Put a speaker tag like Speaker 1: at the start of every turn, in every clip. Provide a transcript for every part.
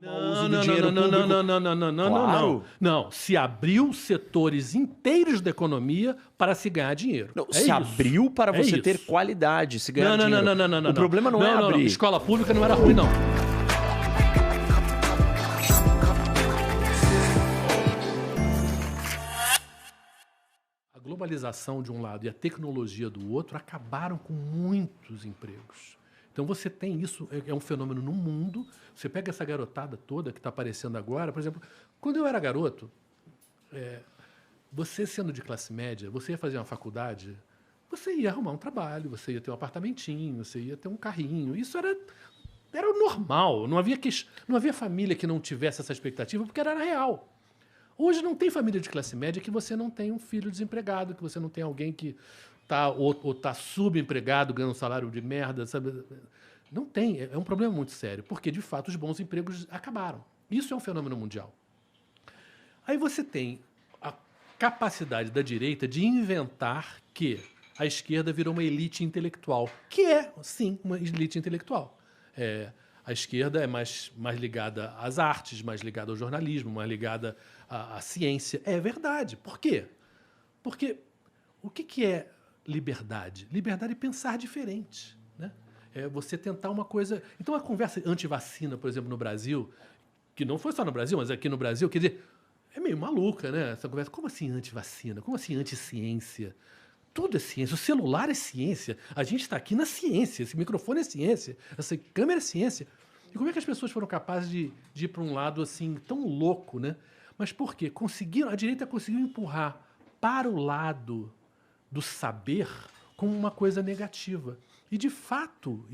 Speaker 1: Mau uso do dinheiro público. Claro.
Speaker 2: Não, se abriu setores inteiros da economia para se ganhar dinheiro.
Speaker 1: Não,
Speaker 2: É
Speaker 1: se
Speaker 2: isso.
Speaker 1: abriu para
Speaker 2: É
Speaker 1: você
Speaker 2: isso.
Speaker 1: ter qualidade, se ganhar
Speaker 2: Não.
Speaker 1: dinheiro. O problema não é abrir.
Speaker 2: Escola pública não era ruim, não. A globalização de um lado e a tecnologia do outro acabaram com muitos empregos. Então você tem isso, é um fenômeno no mundo. Você pega essa garotada toda que está aparecendo agora, por exemplo, quando eu era garoto, você sendo de classe média, você ia fazer uma faculdade, você ia arrumar um trabalho, você ia ter um apartamentinho, você ia ter um carrinho. Isso era o normal. Não havia família que não tivesse essa expectativa, porque era real. Hoje não tem família de classe média que você não tem um filho desempregado, que você não tem alguém que está subempregado, ganhando um salário de merda, sabe? Não tem. É um problema muito sério, porque, de fato, os bons empregos acabaram. Isso é um fenômeno mundial. Aí você tem a capacidade da direita de inventar que a esquerda virou uma elite intelectual, que é, sim, uma elite intelectual. A esquerda é mais ligada às artes, mais ligada ao jornalismo, mais ligada à ciência. É verdade. Por quê? Porque o que é liberdade? Liberdade é pensar diferente, né? É você tentar uma coisa... Então, a conversa anti-vacina, por exemplo, no Brasil, que não foi só no Brasil, mas aqui no Brasil, quer dizer, é meio maluca, né? Essa conversa. Como assim anti-vacina? Como assim anti-ciência? Tudo é ciência. O celular é ciência. A gente está aqui na ciência. Esse microfone é ciência. Essa câmera é ciência. E como é que as pessoas foram capazes de ir para um lado assim tão louco, né? Mas por quê? A direita conseguiu empurrar para o lado do saber como uma coisa negativa. E de fato,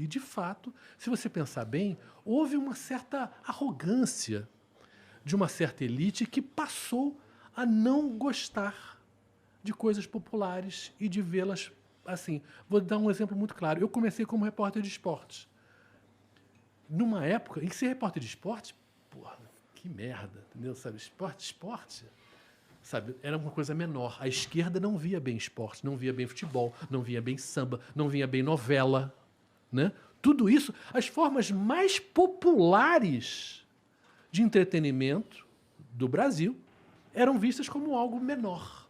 Speaker 2: se você pensar bem, houve uma certa arrogância de uma certa elite que passou a não gostar de coisas populares e de vê-las assim. Vou dar um exemplo muito claro. Eu comecei como repórter de esportes. Numa época em que ser repórter de esportes, porra, que merda, entendeu? Sabe, esporte, sabe, era uma coisa menor. A esquerda não via bem esporte, não via bem futebol, não via bem samba, não via bem novela, né? Tudo isso, as formas mais populares de entretenimento do Brasil eram vistas como algo menor.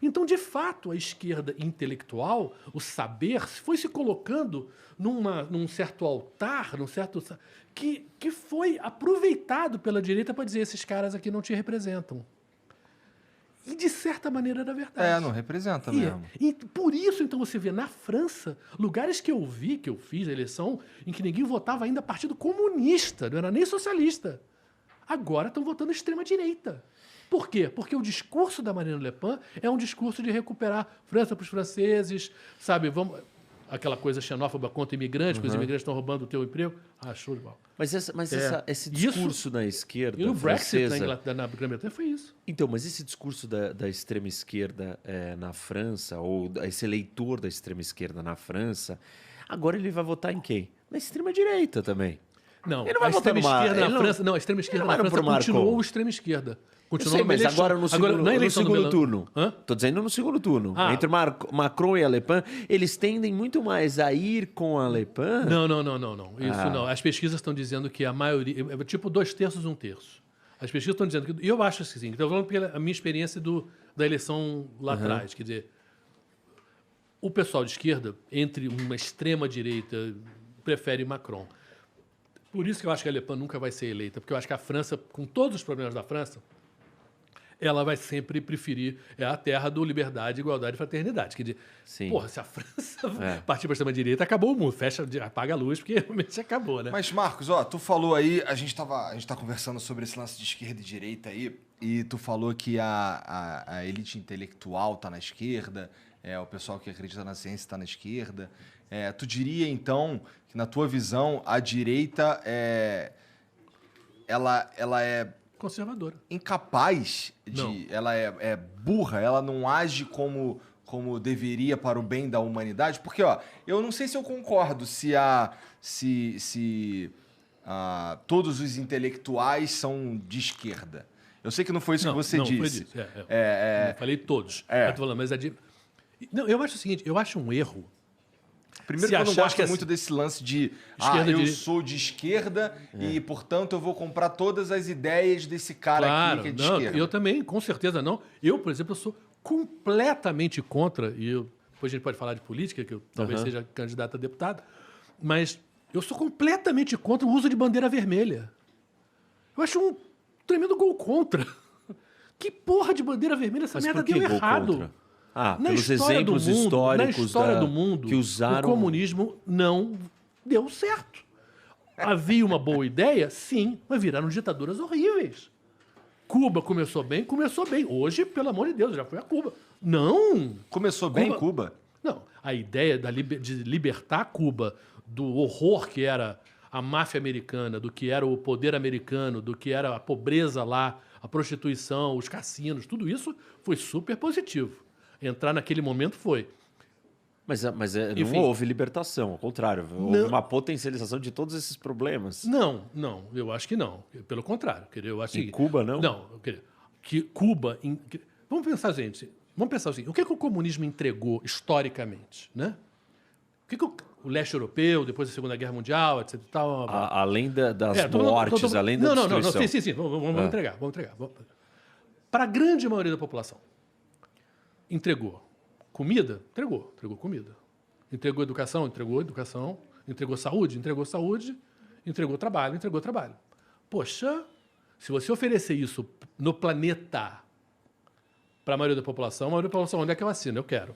Speaker 2: Então, de fato, a esquerda intelectual, o saber, foi se colocando num certo altar, que foi aproveitado pela direita para dizer esses caras aqui não te representam. E, de certa maneira, era verdade.
Speaker 3: Não representa mesmo.
Speaker 2: E por isso, então, você vê na França, lugares que eu fiz a eleição, em que ninguém votava ainda partido comunista, não era nem socialista. Agora estão votando extrema-direita. Por quê? Porque o discurso da Marine Le Pen é um discurso de recuperar a França para os franceses, sabe? Aquela coisa xenófoba contra imigrantes, que os imigrantes estão roubando o teu emprego. Show de bola.
Speaker 1: Mas esse discurso da esquerda
Speaker 2: e o Brexit
Speaker 1: francesa...
Speaker 2: na Grã-Bretanha foi isso.
Speaker 1: Então, mas esse discurso da extrema esquerda na França, ou esse eleitor da extrema esquerda na França, agora ele vai votar em quem? Na extrema direita também.
Speaker 2: Não,
Speaker 1: ele não vai votar
Speaker 2: a extrema esquerda na França continuou extrema esquerda.
Speaker 1: Continuou, mas agora no segundo turno. Estou dizendo no segundo turno. Entre Macron e a Le Pen, eles tendem muito mais a ir com a Le Pen?
Speaker 2: Não. Isso não. As pesquisas estão dizendo que a maioria... É tipo 2/3, 1/3. As pesquisas estão dizendo que... Eu acho assim, estou falando pela minha experiência da eleição lá atrás. Quer dizer, o pessoal de esquerda, entre uma extrema-direita, prefere Macron. Por isso que eu acho que a Le Pen nunca vai ser eleita, porque eu acho que a França, com todos os problemas da França, ela vai sempre preferir a terra do liberdade, igualdade e fraternidade. Quer dizer, porra, se a França partir para a extrema-direita, acabou o mundo. Apaga a luz, porque realmente acabou, né?
Speaker 3: Mas, Marcos, tu falou aí, a gente tá conversando sobre esse lance de esquerda e direita aí, e tu falou que a elite intelectual tá na esquerda, o pessoal que acredita na ciência tá na esquerda. Tu diria, então, que na tua visão, a direita ela é
Speaker 2: conservadora,
Speaker 3: incapaz de... Ela é burra, ela não age como deveria para o bem da humanidade? Porque, eu não sei se eu concordo se todos os intelectuais são de esquerda. Eu sei que não foi isso que você disse.
Speaker 2: Foi isso. Eu falei todos. Eu tô falando, mas não, eu acho o seguinte, eu acho um erro
Speaker 3: Primeiro
Speaker 2: Se
Speaker 3: que eu não
Speaker 2: achar
Speaker 3: gosto
Speaker 2: que
Speaker 3: muito desse lance de
Speaker 2: esquerda,
Speaker 3: eu
Speaker 2: direita.
Speaker 3: sou de esquerda e, portanto, eu vou comprar todas as ideias desse cara
Speaker 2: Claro,
Speaker 3: aqui que é de
Speaker 2: não,
Speaker 3: esquerda.
Speaker 2: eu também, com certeza não. Eu, por exemplo, eu sou completamente contra, depois a gente pode falar de política, que eu talvez seja candidato a deputado, mas eu sou completamente contra o uso de bandeira vermelha. Eu acho um tremendo gol contra. Que porra de bandeira vermelha? Essa
Speaker 1: Mas
Speaker 2: merda
Speaker 1: por que
Speaker 2: deu
Speaker 1: gol
Speaker 2: errado.
Speaker 1: contra? Ah,
Speaker 2: Na
Speaker 1: pelos
Speaker 2: história do
Speaker 1: exemplos
Speaker 2: mundo,
Speaker 1: históricos
Speaker 2: na história
Speaker 1: da-
Speaker 2: do mundo,
Speaker 1: que usaram...
Speaker 2: o comunismo não deu certo. Havia uma boa ideia? Sim, mas viraram ditaduras horríveis. Cuba começou bem. Hoje, pelo amor de Deus, já foi a Cuba. Não!
Speaker 3: Começou bem Cuba?
Speaker 2: Não, a ideia de libertar Cuba do horror que era a máfia americana, do que era o poder americano, do que era a pobreza lá, a prostituição, os cassinos, tudo isso foi super positivo. Entrar naquele momento foi.
Speaker 1: Mas não
Speaker 2: Enfim.
Speaker 1: houve libertação, ao contrário. Houve
Speaker 2: Não.
Speaker 1: uma potencialização de todos esses problemas.
Speaker 2: Não, eu acho que não. Pelo contrário. Eu acho
Speaker 1: Em Cuba, não?
Speaker 2: Não, que Cuba... Vamos pensar, gente, assim, o que o comunismo entregou historicamente, né? O que o leste europeu, depois da Segunda Guerra Mundial, etc. e tal,
Speaker 1: Além das
Speaker 2: tô falando-
Speaker 1: mortes,
Speaker 2: tô-
Speaker 1: além da
Speaker 2: não,
Speaker 1: destruição.
Speaker 2: sim, vamos entregar. Para a grande maioria da população, entregou comida? Entregou comida. Entregou educação? Entregou educação. Entregou saúde? Entregou saúde. Entregou trabalho? Entregou trabalho. Poxa, se você oferecer isso no planeta para a maioria da população, onde é que eu assino? Eu quero.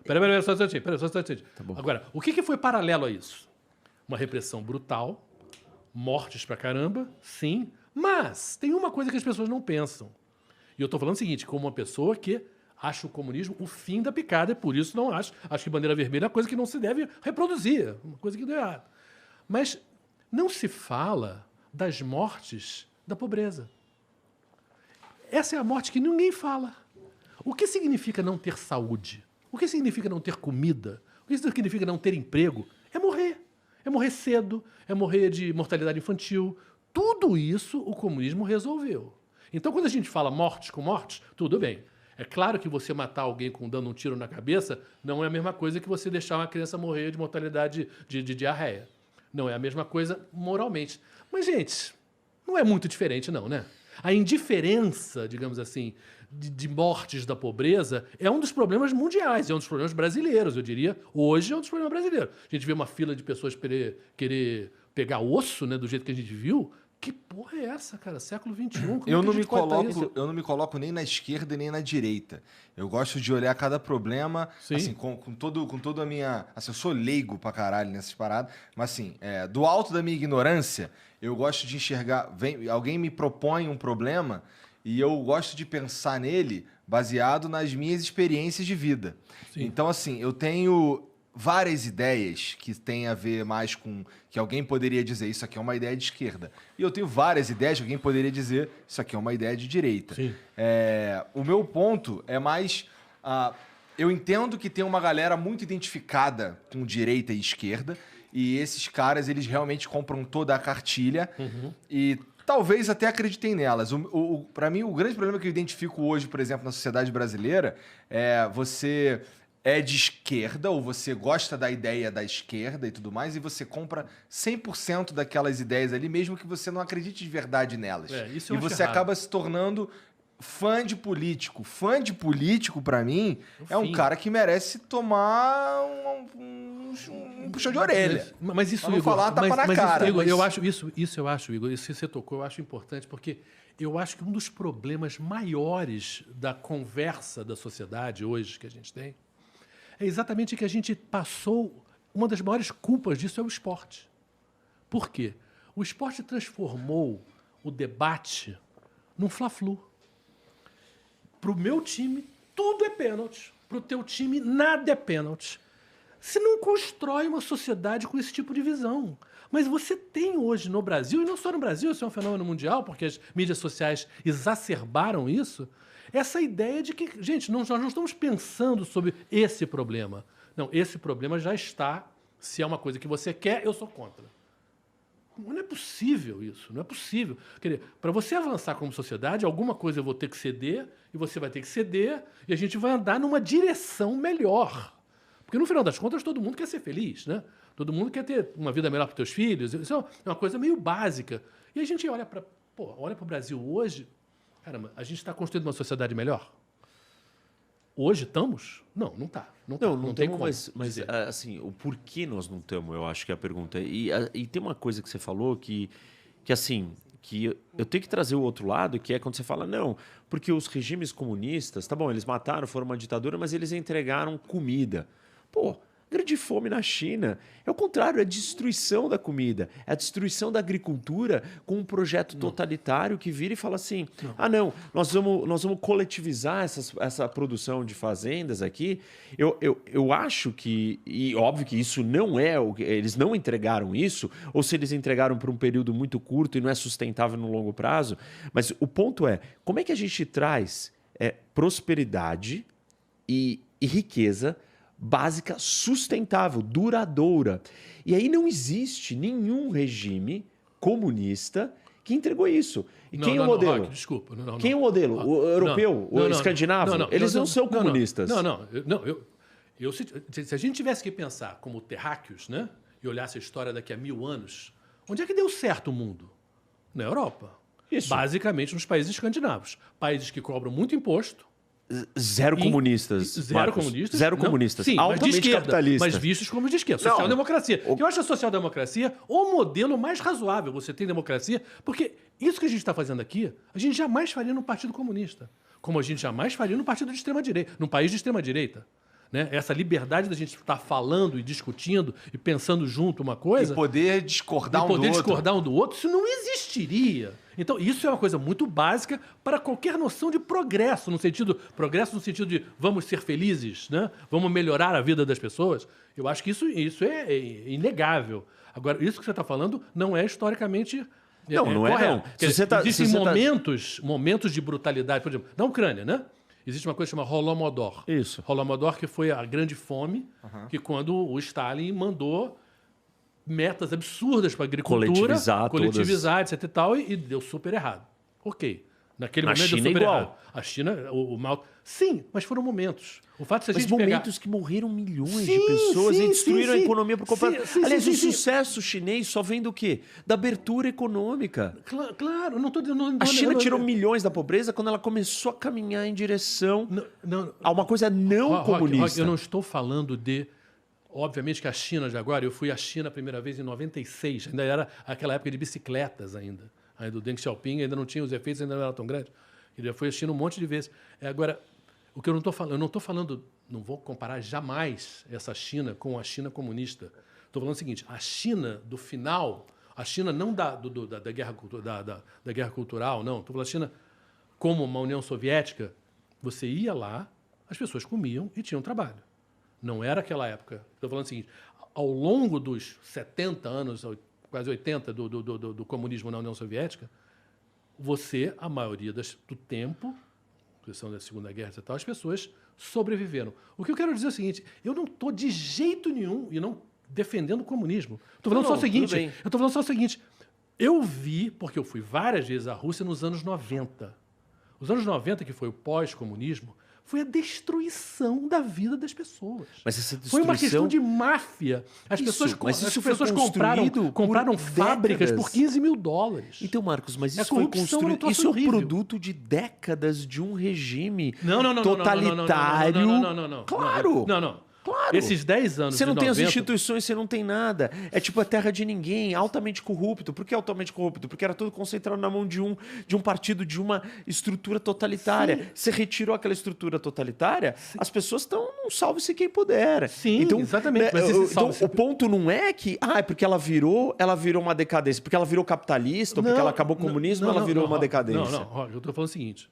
Speaker 2: Peraí, só um instantinho.
Speaker 1: Tá bom.
Speaker 2: Agora, o que foi paralelo a isso? Uma repressão brutal, mortes pra caramba, sim, mas tem uma coisa que as pessoas não pensam. E eu estou falando o seguinte, como uma pessoa que acha o comunismo o fim da picada, e por isso não acho que bandeira vermelha é uma coisa que não se deve reproduzir, uma coisa que deu errado. Mas não se fala das mortes da pobreza. Essa é a morte que ninguém fala. O que significa não ter saúde? O que significa não ter comida? O que significa não ter emprego? É morrer. É morrer cedo, é morrer de mortalidade infantil. Tudo isso o comunismo resolveu. Então, quando a gente fala mortes com mortes, tudo bem. É claro que você matar alguém dando um tiro na cabeça não é a mesma coisa que você deixar uma criança morrer de mortalidade de diarreia. Não é a mesma coisa moralmente. Mas, gente, não é muito diferente, não, né? A indiferença, digamos assim, de mortes da pobreza é um dos problemas mundiais, é um dos problemas brasileiros, eu diria. Hoje é um dos problemas brasileiros. A gente vê uma fila de pessoas querer pegar osso, né, do jeito que a gente viu. Que porra é essa, cara? Século XXI. Como
Speaker 3: Eu
Speaker 2: é que
Speaker 3: não
Speaker 2: a gente pode tá isso?
Speaker 3: eu não me coloco nem na esquerda nem na direita. Eu gosto de olhar cada problema,
Speaker 2: Sim.
Speaker 3: assim, com toda a minha... Assim, eu sou leigo pra caralho nessas paradas, mas assim, do alto da minha ignorância, eu gosto de enxergar... alguém me propõe um problema e eu gosto de pensar nele baseado nas minhas experiências de vida.
Speaker 2: Sim.
Speaker 3: Então, assim, eu tenho várias ideias que têm a ver mais com... que alguém poderia dizer, isso aqui é uma ideia de esquerda. E eu tenho várias ideias que alguém poderia dizer, isso aqui é uma ideia de direita.
Speaker 2: Sim.
Speaker 3: O meu ponto é mais... eu entendo que tem uma galera muito identificada com direita e esquerda, e esses caras, eles realmente compram toda a cartilha, e talvez até acreditem nelas. Para mim, o grande problema que eu identifico hoje, por exemplo, na sociedade brasileira, é você... é de esquerda, ou você gosta da ideia da esquerda e tudo mais, e você compra 100% daquelas ideias ali, mesmo que você não acredite de verdade nelas.
Speaker 2: Isso eu
Speaker 3: e
Speaker 2: acho
Speaker 3: você
Speaker 2: errado.
Speaker 3: acaba se tornando fã de político. Fã de político, pra mim, é um
Speaker 2: fim.
Speaker 3: cara que merece tomar um puxão de orelha.
Speaker 2: Mas isso,
Speaker 3: Pra não
Speaker 2: Igor,
Speaker 3: falar tapa na
Speaker 2: mas
Speaker 3: cara,
Speaker 2: isso, Igor,
Speaker 3: mas-
Speaker 2: eu acho isso, Igor, isso que você tocou, eu acho importante, porque eu acho que um dos problemas maiores da conversa da sociedade hoje que a gente tem é exatamente que a gente passou... Uma das maiores culpas disso é o esporte. Por quê? O esporte transformou o debate num fla-flu. Para o meu time, tudo é pênalti. Para o teu time, nada é pênalti. Você não constrói uma sociedade com esse tipo de visão. Mas você tem hoje no Brasil, e não só no Brasil, isso é um fenômeno mundial, porque as mídias sociais exacerbaram isso, essa ideia de que, gente, nós não estamos pensando sobre esse problema. Não, esse problema já está. Se é uma coisa que você quer, eu sou contra. Não é possível isso, não é possível. Para você avançar como sociedade, alguma coisa eu vou ter que ceder, e você vai ter que ceder, e a gente vai andar numa direção melhor. Porque, no final das contas, todo mundo quer ser feliz, né? Todo mundo quer ter uma vida melhor para os teus filhos. Isso é uma coisa meio básica. E a gente olha para o Brasil hoje, caramba, a gente está construindo uma sociedade melhor? Hoje estamos? Não está. Não tem
Speaker 1: temos,
Speaker 2: como.
Speaker 1: mas assim, o porquê nós não estamos, eu acho que é a pergunta. E tem uma coisa que você falou que assim, que eu tenho que trazer o outro lado, que é quando você fala, não, porque os regimes comunistas, tá bom, eles mataram, foram uma ditadura, mas eles entregaram comida. Pô, grande fome na China é o contrário, é a destruição da comida, é a destruição da agricultura com um projeto totalitário que vira e fala assim, nós vamos coletivizar essa produção de fazendas aqui. Eu acho que, e óbvio que isso não é, eles não entregaram isso, ou se eles entregaram por um período muito curto e não é sustentável no longo prazo, mas o ponto é, como é que a gente traz prosperidade e riqueza básica, sustentável, duradoura. E aí não existe nenhum regime comunista que entregou isso. E quem é o modelo?
Speaker 2: Roque, desculpa.
Speaker 1: Quem é o modelo? O europeu? O escandinavo? Eles não são comunistas.
Speaker 2: Se a gente tivesse que pensar como terráqueos, né, e olhasse a história daqui a 1000 anos, onde é que deu certo o mundo? Na Europa.
Speaker 1: Isso.
Speaker 2: Basicamente nos países escandinavos. Países que cobram muito imposto.
Speaker 1: Zero comunistas. Zero comunistas.
Speaker 2: Sim,
Speaker 1: altamente
Speaker 2: mas de esquerda,
Speaker 1: capitalistas.
Speaker 2: mas vistos como de esquerda. Social-democracia. Eu acho a social-democracia o modelo mais razoável. Você tem democracia, porque isso que a gente está fazendo aqui, a gente jamais faria no Partido Comunista. Como a gente jamais faria no partido de extrema-direita, num país de extrema-direita. Né? Essa liberdade da gente estar falando e discutindo e pensando junto uma coisa...
Speaker 3: E poder discordar
Speaker 2: um do outro, isso não existiria. Então, isso é uma coisa muito básica para qualquer noção de progresso no sentido de vamos ser felizes, né? Vamos melhorar a vida das pessoas. Eu acho que isso é inegável. Agora, isso que você está falando não é historicamente
Speaker 1: não é, não.
Speaker 2: Existem momentos de brutalidade, por exemplo, na Ucrânia, né? Existe uma coisa chamada Holodomor.
Speaker 1: Isso.
Speaker 2: Holodomor, que foi a grande fome, que quando o Stalin mandou metas absurdas para a agricultura, coletivizar, etc. e tal, e deu super errado. Ok. Naquele momento deu super errado. A China, o mal... Sim, mas foram momentos. O fato de a gente
Speaker 1: momentos que morreram milhões de pessoas e destruíram a economia por completo. Aliás, o sucesso chinês só vem do quê? Da abertura econômica.
Speaker 2: Claro, não estou dizendo...
Speaker 1: A China tirou milhões da pobreza quando ela começou a caminhar em direção a uma coisa não comunista.
Speaker 2: Roque, eu não estou falando de... Obviamente que a China de agora, eu fui à China a primeira vez em 96, ainda era aquela época de bicicletas ainda. Ainda o Deng Xiaoping ainda não tinha os efeitos, ainda não era tão grande. Ele já foi à China um monte de vezes. Agora, o que eu não estou falando, não vou comparar jamais essa China com a China comunista. Estou falando o seguinte, a China do final, a China não da guerra cultural, não. Estou falando a China como uma União Soviética, você ia lá, as pessoas comiam e tinham trabalho. Não era aquela época. Estou falando o seguinte, ao longo dos 70 anos, quase 80 do comunismo na União Soviética, a maioria do tempo, questão da Segunda Guerra e tal, as pessoas sobreviveram. O que eu quero dizer é o seguinte, eu não estou de jeito nenhum e não defendendo o comunismo. Estou falando só o seguinte, eu vi, porque eu fui várias vezes à Rússia nos anos 90. Os anos 90, que foi o pós-comunismo, foi a destruição da vida das pessoas.
Speaker 1: Mas essa destruição...
Speaker 2: Foi uma questão de máfia. As pessoas compraram fábricas por $15 mil.
Speaker 1: Então, Marcos, mas isso foi construído... Isso é um produto de décadas de um regime totalitário.
Speaker 2: Não.
Speaker 1: Claro!
Speaker 2: Não.
Speaker 1: Claro.
Speaker 2: Esses 10 anos
Speaker 1: Você não tem
Speaker 2: 90...
Speaker 1: as instituições, você não tem nada. É tipo a terra de ninguém, altamente corrupto. Por que altamente corrupto? Porque era tudo concentrado na mão de um partido, de uma estrutura totalitária.
Speaker 2: Sim.
Speaker 1: Você retirou aquela estrutura totalitária, as pessoas estão num salve-se quem puder.
Speaker 2: Sim,
Speaker 1: então,
Speaker 2: exatamente. Mas
Speaker 1: então, o ponto não é que é porque ela virou uma decadência. Porque ela virou capitalista, ou porque ela acabou com o comunismo, ela virou uma decadência.
Speaker 2: Não, eu estou falando o seguinte.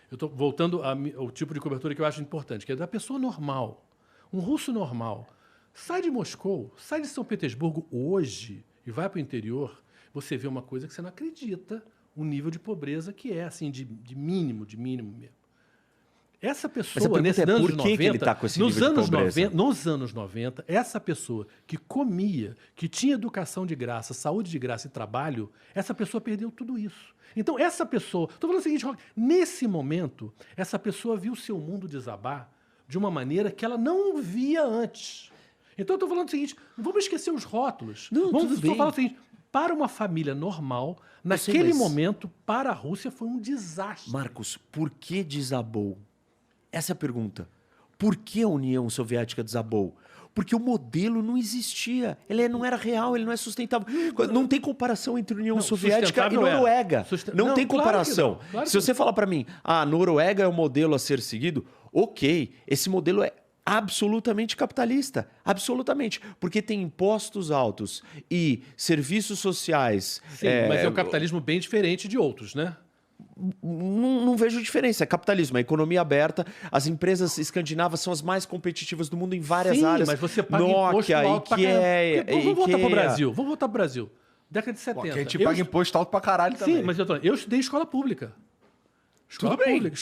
Speaker 2: Eu estou voltando ao tipo de cobertura que eu acho importante, que é da pessoa normal. Um russo normal sai de Moscou, sai de São Petersburgo hoje e vai para o interior, você vê uma coisa que você não acredita, o nível de pobreza que é, assim, de mínimo mesmo. Essa pessoa,
Speaker 1: nesses anos 90, que ele tá com esse nível de pobreza?
Speaker 2: Nos anos 90, essa pessoa que comia, que tinha educação de graça, saúde de graça e trabalho, essa pessoa perdeu tudo isso. Então, essa pessoa... Estou falando o seguinte, nesse momento, essa pessoa viu o seu mundo desabar de uma maneira que ela não via antes. Então eu estou falando o seguinte, não vamos esquecer os rótulos.
Speaker 1: Não, tudo bem.
Speaker 2: Estou falando o seguinte, para uma família normal, naquele momento, para a Rússia foi um desastre.
Speaker 1: Marcos, por que desabou? Essa é a pergunta. Por que a União Soviética desabou? Porque o modelo não existia. Ele não era real, ele não é sustentável. Não tem comparação entre União Soviética e Noruega. Não tem comparação.
Speaker 2: Claro
Speaker 1: Se você falar para mim, a Noruega é o modelo a ser seguido, ok, esse modelo é absolutamente capitalista. Absolutamente. Porque tem impostos altos e serviços sociais.
Speaker 2: Sim, mas é um capitalismo bem diferente de outros, né?
Speaker 1: Não vejo diferença. É capitalismo, é economia aberta. As empresas escandinavas são as mais competitivas do mundo em várias áreas.
Speaker 2: Mas você paga imposto alto pra caralho. Vamos voltar pro Brasil. Vamos voltar pro Brasil. Década de 70.
Speaker 3: Porque a gente paga imposto alto pra caralho também.
Speaker 2: Sim, mas eu estudei escola pública. Escola pública.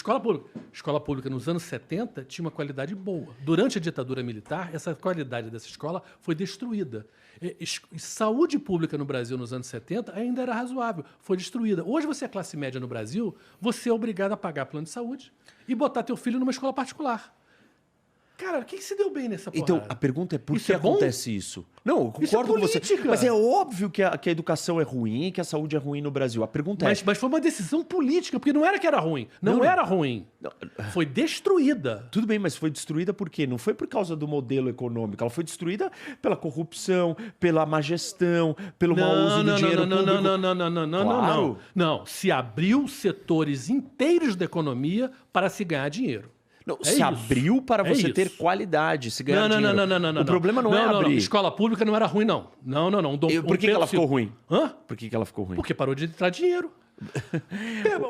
Speaker 2: Escola pública nos anos 70 tinha uma qualidade boa. Durante a ditadura militar, essa qualidade dessa escola foi destruída. Saúde pública no Brasil nos anos 70 ainda era razoável, foi destruída. Hoje você é classe média no Brasil, você é obrigado a pagar plano de saúde e botar teu filho numa escola particular. Cara, o que se deu bem nessa porrada?
Speaker 1: Então, a pergunta é por
Speaker 2: Isso
Speaker 1: que
Speaker 2: é bom?
Speaker 1: acontece isso? Não, eu
Speaker 2: Isso é
Speaker 1: concordo com você.
Speaker 2: política.
Speaker 1: Mas é óbvio que a educação é ruim, que a saúde é ruim no Brasil. A pergunta é...
Speaker 2: Mas foi uma decisão política, porque não era que era ruim. Não era ruim. Foi destruída.
Speaker 1: Tudo bem, mas foi destruída por quê? Não foi por causa do modelo econômico. Ela foi destruída pela corrupção, pela má gestão, pelo mau uso do dinheiro público.
Speaker 2: Não, se abriu setores inteiros da economia para se ganhar dinheiro.
Speaker 1: Não, se abriu para você ter qualidade, se ganhar dinheiro.
Speaker 2: Não.
Speaker 1: O problema não é abrir.
Speaker 2: Escola pública não era ruim, não. Não.
Speaker 1: Por que ela ficou ruim?
Speaker 2: Hã?
Speaker 1: Por que ela ficou ruim?
Speaker 2: Porque parou de entrar dinheiro.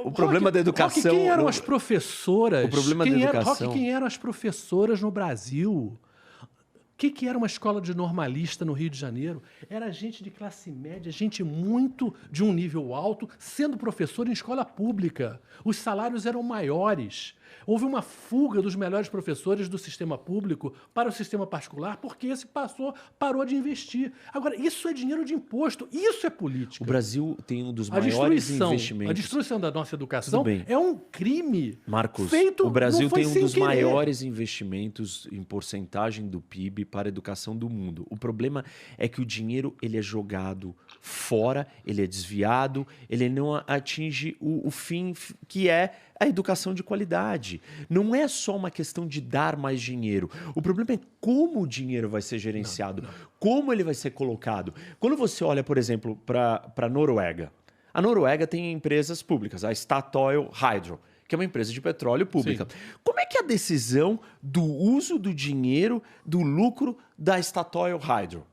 Speaker 1: O problema da educação...
Speaker 2: Quem eram as professoras?
Speaker 1: O problema da educação...
Speaker 2: Quem eram as professoras no Brasil? O que era uma escola de normalista no Rio de Janeiro? Era gente de classe média, gente muito de um nível alto, sendo professor em escola pública. Os salários eram maiores. Houve uma fuga dos melhores professores do sistema público para o sistema particular porque esse parou de investir. Agora, isso é dinheiro de imposto, isso é política.
Speaker 1: O Brasil tem um dos maiores investimentos.
Speaker 2: A destruição da nossa educação é um crime.
Speaker 1: Marcos,
Speaker 2: feito,
Speaker 1: o Brasil tem um dos
Speaker 2: querer.
Speaker 1: maiores investimentos em porcentagem do PIB para a educação do mundo. O problema é que o dinheiro ele é jogado fora, ele é desviado, ele não atinge o fim que é a educação de qualidade. Não é só uma questão de dar mais dinheiro. O problema é como o dinheiro vai ser gerenciado, como ele vai ser colocado. Quando você olha, por exemplo, para a Noruega. A Noruega tem empresas públicas, a Statoil Hydro, que é uma empresa de petróleo pública. Sim. Como é que é a decisão do uso do dinheiro, do lucro da Statoil Hydro?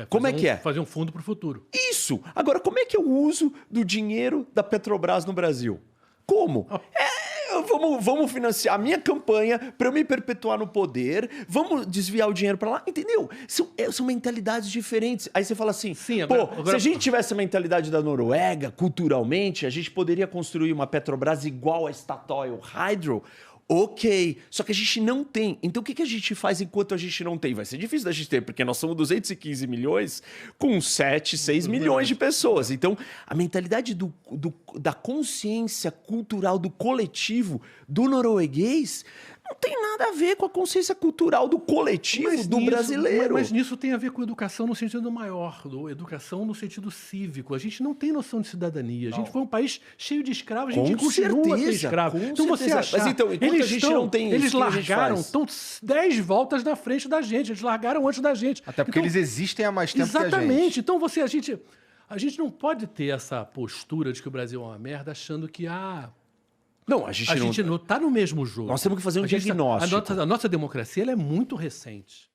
Speaker 1: Como é que é?
Speaker 2: Fazer um fundo para o futuro.
Speaker 1: Isso! Agora, como é que é o uso do dinheiro da Petrobras no Brasil? Como? Vamos financiar a minha campanha para eu me perpetuar no poder, vamos desviar o dinheiro para lá, entendeu? São mentalidades diferentes. Aí você fala assim, se a gente tivesse a mentalidade da Noruega, culturalmente, a gente poderia construir uma Petrobras igual a Statoil Hydro. Ok, só que a gente não tem. Então o que a gente faz enquanto a gente não tem? Vai ser difícil da gente ter, porque nós somos 215 milhões com 7, 6 milhões de pessoas. Então a mentalidade da consciência cultural do coletivo do norueguês não tem nada a ver com a consciência cultural do coletivo do brasileiro.
Speaker 2: Mas nisso tem a ver com educação no sentido maior, educação no sentido cívico. A gente não tem noção de cidadania. A gente foi um país cheio de escravos, a gente continua a ser escravo. Então você achar...
Speaker 1: Mas então, enquanto a gente não tem isso,
Speaker 2: eles largaram, estão 10 voltas na frente da gente. Eles largaram antes da gente.
Speaker 3: Até porque eles existem há mais tempo que a gente.
Speaker 2: Exatamente. Então a gente não pode ter essa postura de que o Brasil é uma merda achando que
Speaker 1: Não, a gente
Speaker 2: não está no mesmo jogo.
Speaker 1: Nós temos que fazer um diagnóstico.
Speaker 2: A nossa democracia ela é muito recente.